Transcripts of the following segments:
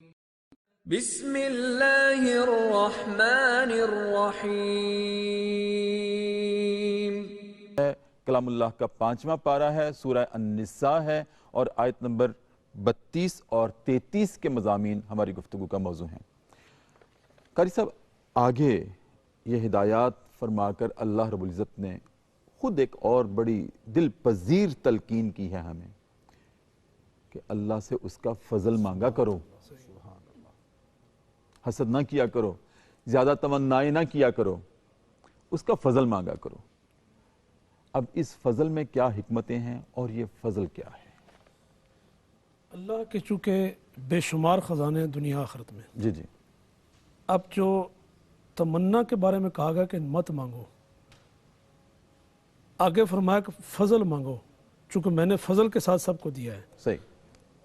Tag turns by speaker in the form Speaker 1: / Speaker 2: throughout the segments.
Speaker 1: بسم اللہ الرحمن الرحیم۔
Speaker 2: کلام اللہ کا 5واں پارہ ہے، سورہ النساء ہے، اور آیت نمبر 32 اور 33 کے مضامین ہماری گفتگو کا موضوع ہیں۔ قاری صاحب، آگے یہ ہدایات فرما کر اللہ رب العزت نے خود ایک اور بڑی دل پذیر تلقین کی ہے ہمیں کہ اللہ سے اس کا فضل مانگا کرو، حسد نہ کیا کرو، زیادہ تمنائیں نہ کیا کرو، اس کا فضل مانگا کرو۔ اب اس فضل میں کیا حکمتیں ہیں اور یہ فضل کیا ہے؟
Speaker 3: اللہ کے چونکہ بے شمار خزانے ہیں دنیا آخرت میں،
Speaker 2: جی جی،
Speaker 3: اب جو تمنا کے بارے میں کہا گیا کہ مت مانگو، آگے فرمایا کہ فضل مانگو، چونکہ میں نے فضل کے ساتھ سب کو دیا ہے۔
Speaker 2: صحیح۔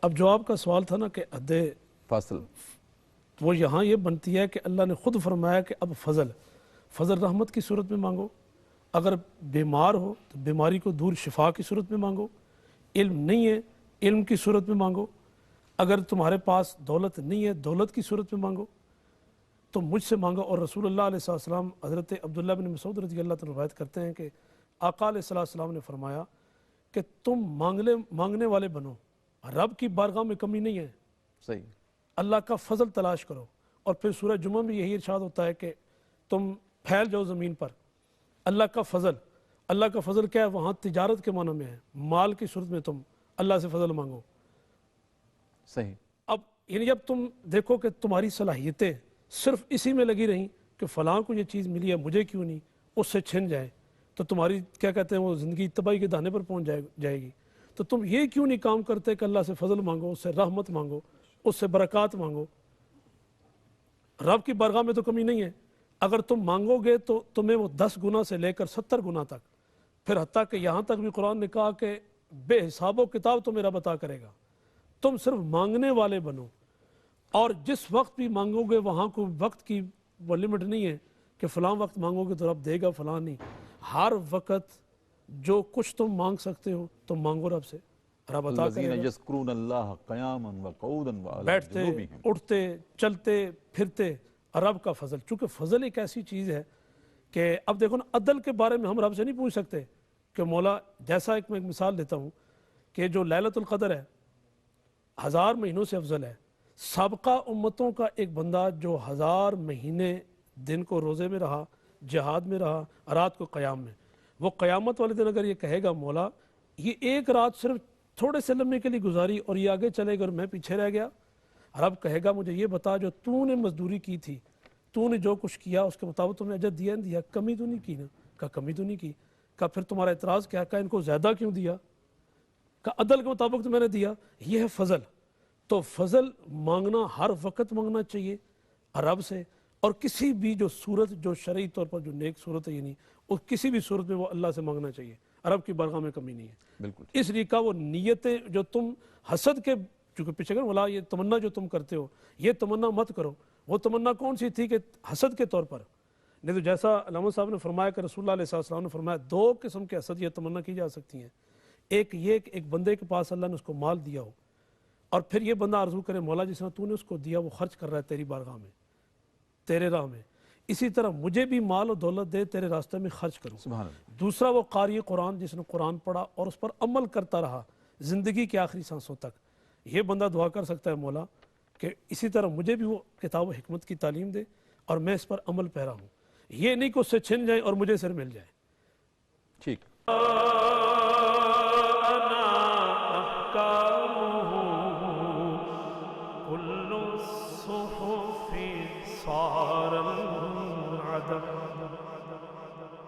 Speaker 3: اب جو آپ کا سوال تھا نا کہ حد
Speaker 2: فاصل،
Speaker 3: وہ یہاں یہ بنتی ہے کہ اللہ نے خود فرمایا کہ اب فضل رحمت کی صورت میں مانگو، اگر بیمار ہو تو بیماری کو دور شفا کی صورت میں مانگو، علم نہیں ہے علم کی صورت میں مانگو، اگر تمہارے پاس دولت نہیں ہے دولت کی صورت میں مانگو تو مجھ سے مانگو۔ اور رسول اللہ علیہ السلام حضرت عبداللہ بن مسعود رضی اللہ تعالیٰ روایت کرتے ہیں کہ آقا علیہ السلام نے فرمایا کہ تم مانگنے والے بنو، رب کی بارگاہ میں کمی نہیں ہے،
Speaker 2: صحیح،
Speaker 3: اللہ کا فضل تلاش کرو۔ اور پھر سورہ جمعہ میں یہی ارشاد ہوتا ہے کہ تم پھیل جاؤ زمین پر، اللہ کا فضل کیا ہے؟ وہاں تجارت کے معنی میں ہے، مال کی صورت میں تم اللہ سے فضل مانگو۔
Speaker 2: صحیح۔
Speaker 3: اب یعنی جب تم دیکھو کہ تمہاری صلاحیتیں صرف اسی میں لگی رہیں کہ فلاں کو یہ چیز ملی ہے مجھے کیوں نہیں، اس سے چھن جائے تو تمہاری کیا کہتے ہیں وہ زندگی تباہی کے دہانے پر پہنچ جائے گی۔ تو تم یہ کیوں نہیں کام کرتے کہ اللہ سے فضل مانگو، اس سے رحمت مانگو، اس سے برکات مانگو۔ رب کی بارگاہ میں تو کمی نہیں ہے، اگر تم مانگو گے تو تمہیں وہ 10 گنا سے لے کر 70 گنا تک، پھر حتیٰ کہ یہاں تک بھی قرآن نے کہا کہ بے حساب و کتاب تو میرا عطا کرے گا۔ تم صرف مانگنے والے بنو، اور جس وقت بھی مانگو گے وہاں کوئی وقت کی وہ لمٹ نہیں ہے کہ فلاں وقت مانگو گے تو رب دے گا، فلاں نہیں، ہر وقت جو کچھ تم مانگ سکتے ہو تم مانگو رب سے، رب عطا کرے گا۔
Speaker 2: یذکرون اللہ قیاما وقعودا وعلی
Speaker 3: بیٹھتے
Speaker 2: جنوبہم،
Speaker 3: اٹھتے چلتے پھرتے، رب کا فضل، چونکہ فضل ایک ایسی چیز ہے کہ اب دیکھو نا، عدل کے بارے میں ہم رب سے نہیں پوچھ سکتے کہ مولا، جیسا میں ایک مثال دیتا ہوں کہ جو لیلۃ القدر ہے 1000 مہینوں سے افضل ہے۔ سابقہ امتوں کا ایک بندہ جو 1000 مہینے دن کو روزے میں رہا، جہاد میں رہا، رات کو قیام میں، وہ قیامت والے دن اگر یہ کہے گا مولا یہ ایک رات صرف تھوڑے سے لمحے کے لیے گزاری اور یہ آگے چلے گا اور میں پیچھے رہ گیا، رب کہے گا مجھے یہ بتا جو تو نے مزدوری کی تھی، تو نے جو کچھ کیا اس کے مطابق تم نے اجر دیا نہیں دیا، کمی تو نہیں کی نا؟ کہا کمی تو نہیں کی۔ کہا پھر تمہارا اعتراض کیا؟ کہا ان کو زیادہ کیوں دیا؟ کہا عدل کے مطابق تو میں نے دیا۔ یہ ہے فضل۔ تو فضل مانگنا ہر وقت مانگنا چاہیے رب سے، اور کسی بھی جو صورت جو شرعی طور پر جو نیک صورت ہے یعنی اور کسی بھی صورت میں وہ اللہ سے مانگنا چاہیے، رب کی بارگاہ میں کمی نہیں ہے۔
Speaker 2: بالکل۔
Speaker 3: اس لیے کہا وہ نیتیں جو تم حسد کے چونکہ پیچھے کرو مولا یہ تمنا جو تم کرتے ہو یہ تمنا مت کرو۔ وہ تمنا کون سی تھی کہ حسد کے طور پر نہیں، تو جیسا علامہ صاحب نے فرمایا کہ رسول اللہ علیہ السلام نے فرمایا 2 قسم کے حسد یہ تمنا کی جا سکتی ہیں۔ ایک یہ کہ ایک بندے کے پاس اللہ نے اس کو مال دیا ہو اور پھر یہ بندہ آرزو کرے مولا جس نے تو نے اس کو دیا وہ خرچ کر رہا ہے تیری بارگاہ میں، تیرے راہ میں، اسی طرح مجھے بھی مال و دولت دے تیرے راستے میں خرچ کروں۔
Speaker 2: سبحان اللہ۔
Speaker 3: دوسرا وہ قاری قرآن جس نے قرآن پڑھا اور اس پر عمل کرتا رہا زندگی کے آخری سانسوں تک، یہ بندہ دعا کر سکتا ہے مولا کہ اسی طرح مجھے بھی وہ کتاب و حکمت کی تعلیم دے اور میں اس پر عمل پیرا ہوں، یہ نہیں کہ اس سے چھن جائے اور مجھے سر مل جائے۔
Speaker 2: ٹھیک۔
Speaker 3: كل الصحف صار العدم